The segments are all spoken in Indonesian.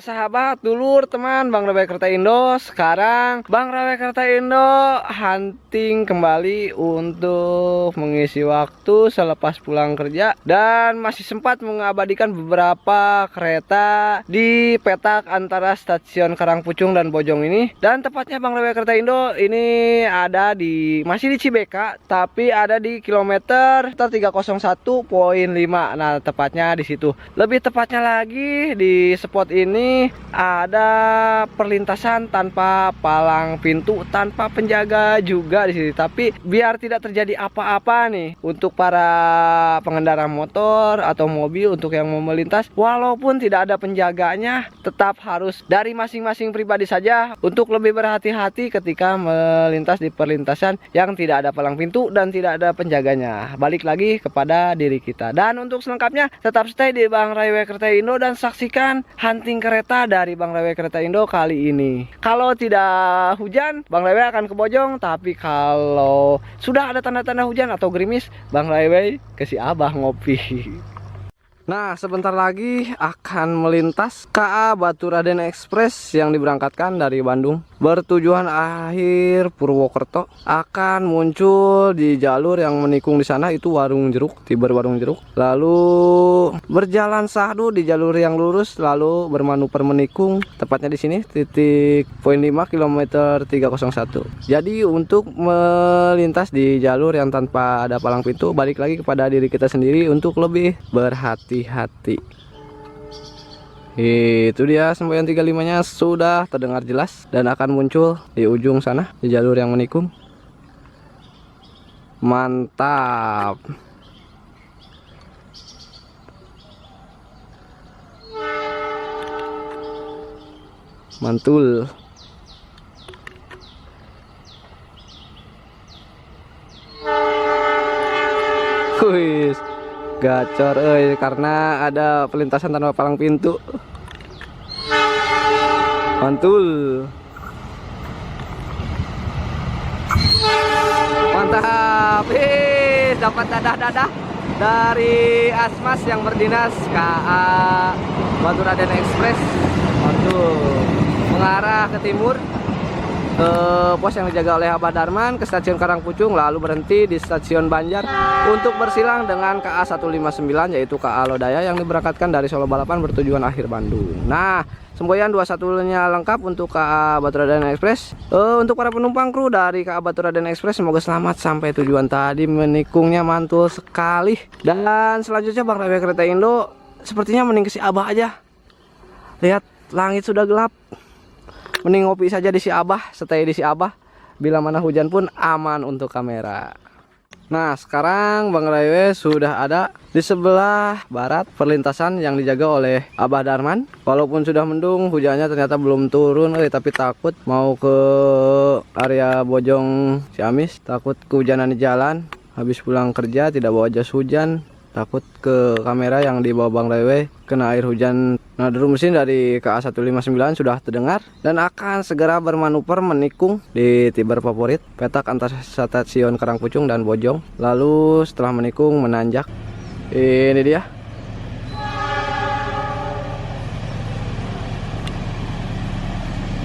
sahabat, dulur, teman Bang Rawe Kereta Indo. Sekarang Bang Rawe Kereta Indo hunting kembali untuk mengisi waktu selepas pulang kerja, dan masih sempat mengabadikan beberapa kereta di petak antara stasiun Karangpucung dan Bojong ini. Dan tepatnya Bang Rawe Kereta Indo ini ada masih di Cibeka, tapi ada di kilometer 301.5. Nah, tepatnya di situ. Lebih tepatnya lagi, di spot ini ada perlintasan tanpa palang pintu, tanpa penjaga juga di sini. Tapi biar tidak terjadi apa-apa nih untuk para pengendara motor atau mobil untuk yang mau melintas, walaupun tidak ada penjaganya, tetap harus dari masing-masing pribadi saja untuk lebih berhati-hati ketika melintas di perlintasan yang tidak ada palang pintu dan tidak ada penjaganya. Balik lagi kepada diri kita. Dan untuk selengkapnya tetap stay di Bang Rawe Kereta Indo dan saksikan hunting kereta dari Bang Rawe Kereta Indo kali ini. Kalau tidak hujan, Bang Rawe akan ke Bojong, tapi kalau sudah ada tanda-tanda hujan atau gerimis, Bang Rawe ke si Abah ngopi. Nah, sebentar lagi akan melintas KA Baturaden Express yang diberangkatkan dari Bandung bertujuan akhir Purwokerto. Akan muncul di jalur yang menikung di sana, itu Warung Jeruk, Tiber Warung Jeruk. Lalu berjalan sahdu di jalur yang lurus, lalu bermanuver menikung tepatnya di sini titik poin 5 kilometer 301. Jadi untuk melintas di jalur yang tanpa ada palang pintu, balik lagi kepada diri kita sendiri untuk lebih berhati-hati. Itu dia semboyan 35-nya sudah terdengar jelas dan akan muncul di ujung sana di jalur yang menikung. Mantap. Mantul. Wih, gacor karena ada pelintasan tanpa palang pintu. Mantul. Mantap. Dapat dadah-dadah dari Asmas yang berdinas KA Baturaden Express. Mantul. Mengarah ke timur ke pos yang dijaga oleh Abah Darman, ke stasiun Karangpucung, lalu berhenti di stasiun Banjar untuk bersilang dengan KA 159, yaitu KA Lodaya yang diberangkatkan dari Solo Balapan bertujuan akhir Bandung. Nah, semboyan 21-nya lengkap untuk KA Baturaden Express. Untuk para penumpang kru dari KA Baturaden Express, semoga selamat sampai tujuan. Tadi menikungnya mantul sekali. Dan selanjutnya Bang Rawe Kereta Indo sepertinya mending ke si Abah aja. Lihat, langit sudah gelap. Mending ngopi saja di si Abah, stay di si Abah. Bila mana hujan pun aman untuk kamera. Nah, sekarang Bang Rawe sudah ada di sebelah barat perlintasan yang dijaga oleh Abah Darman. Walaupun sudah mendung, hujannya ternyata belum turun, tapi takut mau ke area Bojong Ciamis, takut kehujanan di jalan. Habis pulang kerja tidak bawa jas hujan, takut ke kamera yang dibawa Bang Rawe kena air hujan. Nah, deru mesin dari KA 159 sudah terdengar dan akan segera bermanuver menikung di Tiber favorit petak antara stasiun Karangpucung dan Bojong. Lalu setelah menikung menanjak. Ini dia.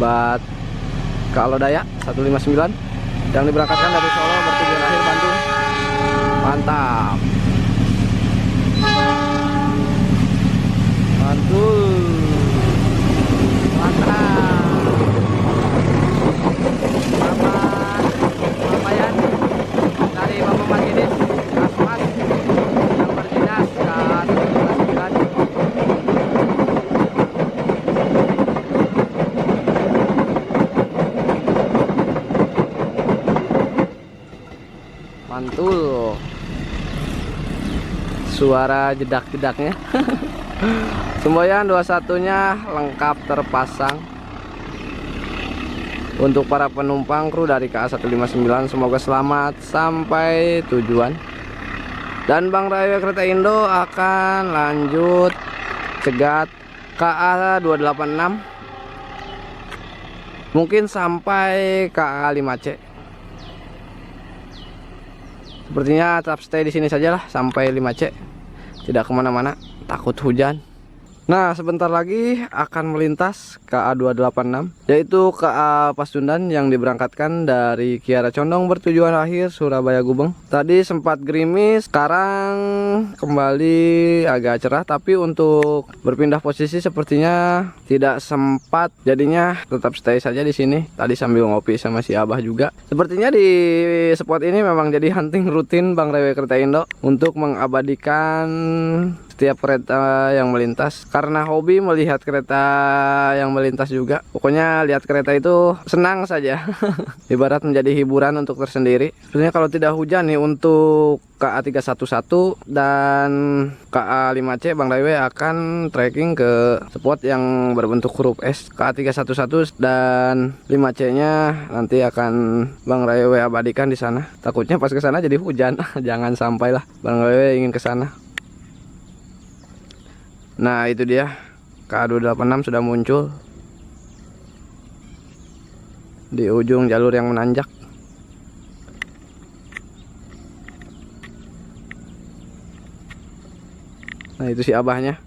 KA Lodaya 159 yang diberangkatkan dari Solo bertujuan akhir Bandung. Mantap. Mantul. Mantap. Lumayan dari Bapak Maginis Asmas yang berdinas dan berdinas. Mantul. Suara jedak-jedaknya. Semboyan 21-nya lengkap terpasang. Untuk para penumpang kru dari KA 159, semoga selamat sampai tujuan. Dan Bang Rawe Kereta Indo akan lanjut cegat KA 286, mungkin sampai KA 5C. Sepertinya tetap stay di sini sajalah sampai 5C, tidak kemana-mana, takut hujan. Nah, sebentar lagi akan melintas KA 286, yaitu KA Pasundan yang diberangkatkan dari Kiara Condong bertujuan akhir Surabaya Gubeng. Tadi sempat gerimis, sekarang kembali agak cerah, tapi untuk berpindah posisi sepertinya tidak sempat. Jadinya tetap stay saja di sini. Tadi sambil ngopi sama si Abah juga. Sepertinya di spot ini memang jadi hunting rutin Bang Rewe Kereta Indo untuk mengabadikan setiap kereta yang melintas, karena hobi melihat kereta yang melintas juga. Pokoknya lihat kereta itu senang saja. Ibarat menjadi hiburan untuk tersendiri. Sebenarnya kalau tidak hujan nih untuk KA 311 dan KA 5C, Bang Rewe akan trekking ke spot yang berbentuk huruf S. KA 311 dan 5C nya nanti akan Bang Rewe abadikan di sana. Takutnya pas ke sana jadi hujan. Jangan sampailah Bang Rewe ingin ke sana. Nah, itu dia KA 286 sudah muncul di ujung jalur yang menanjak. Nah, itu si Abahnya.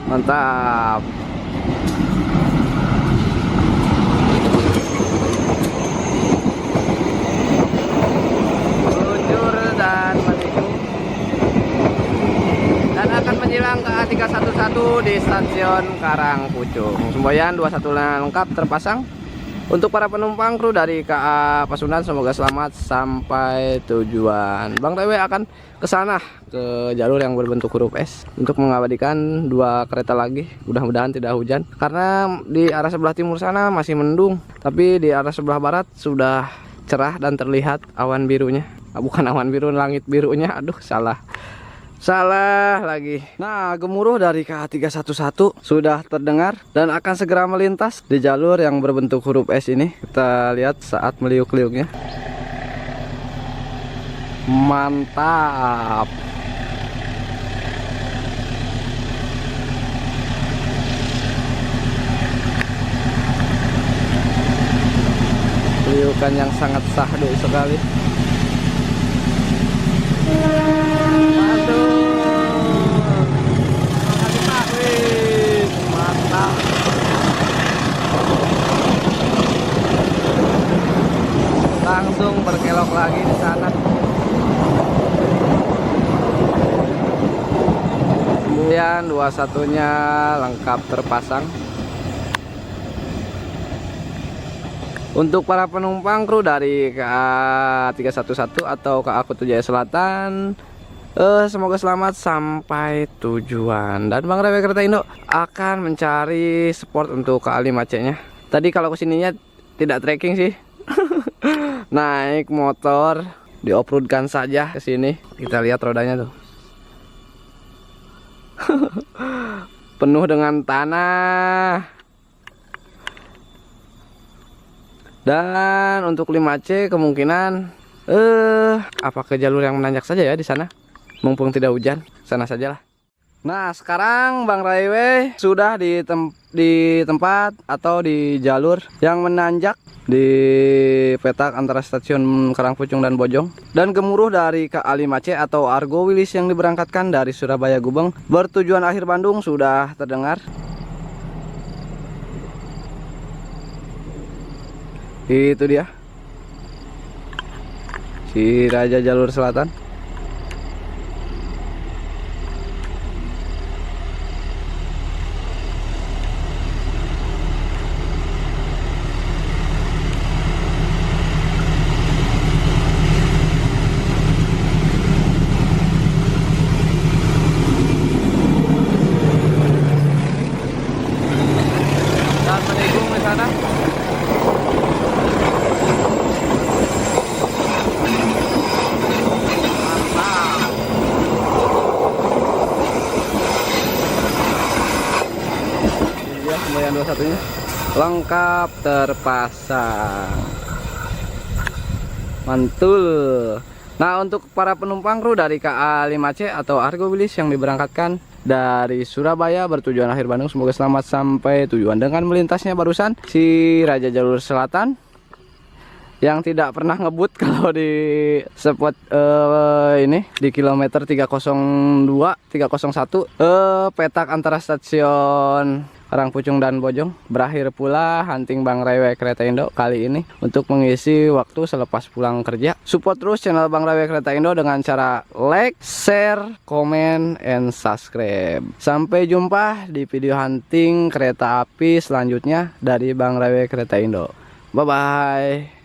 Mantap. Dan akan menjelang KA 311 di stasiun Karangpucung. Semboyan 21 lengkap terpasang. Untuk para penumpang kru dari KA Pasundan, semoga selamat sampai tujuan. Bang Rewe akan ke sana, ke jalur yang berbentuk huruf S untuk mengabadikan 2 kereta lagi. Mudah-mudahan tidak hujan, karena di arah sebelah timur sana masih mendung, tapi di arah sebelah barat sudah cerah dan terlihat awan birunya. Bukan awan biru, langit birunya. Aduh, salah lagi. Nah, gemuruh dari KA 311 sudah terdengar dan akan segera melintas di jalur yang berbentuk huruf S ini. Kita lihat saat meliuk-liuknya. Mantap. Liukan yang sangat sahdu sekali. Langsung berkelok lagi di sana. Kemudian 21-nya lengkap terpasang. Untuk para penumpang kru dari KA 311 atau KA Kutu Jaya Selatan, semoga selamat sampai tujuan. Dan Bang Rewe Kereta Indo akan mencari sport untuk KA 5C nya. Tadi kalau kesininya tidak trekking sih. Naik motor, di-off-roadkan saja ke sini. Kita lihat rodanya tuh. Penuh dengan tanah. Dan untuk 5C kemungkinan apa ke jalur yang menanjak saja ya di sana. Mumpung tidak hujan, sana sajalah. Nah, sekarang Bang Rewe sudah di tempat atau di jalur yang menanjak di petak antara stasiun Karangpucung dan Bojong. Dan gemuruh dari KA 5C atau Argo Wilis yang diberangkatkan dari Surabaya Gubeng bertujuan akhir Bandung sudah terdengar. Itu dia si Raja Jalur Selatan. Dan menikung di sana. Semboyan 21-nya lengkap terpasang. Mantul. Nah, untuk para penumpang kru dari KA 5C atau Argo Wilis yang diberangkatkan dari Surabaya bertujuan akhir Bandung, semoga selamat sampai tujuan. Dengan melintasnya barusan si Raja Jalur Selatan yang tidak pernah ngebut kalau di spot ini di kilometer 302 301 petak antara stasiun Karangpucung dan Bojong. Berakhir pula hunting Bang Rewe Kereta Indo kali ini untuk mengisi waktu selepas pulang kerja. Support terus channel Bang Rewe Kereta Indo dengan cara like, share, comment, and subscribe. Sampai jumpa di video hunting kereta api selanjutnya dari Bang Rewe Kereta Indo. Bye bye.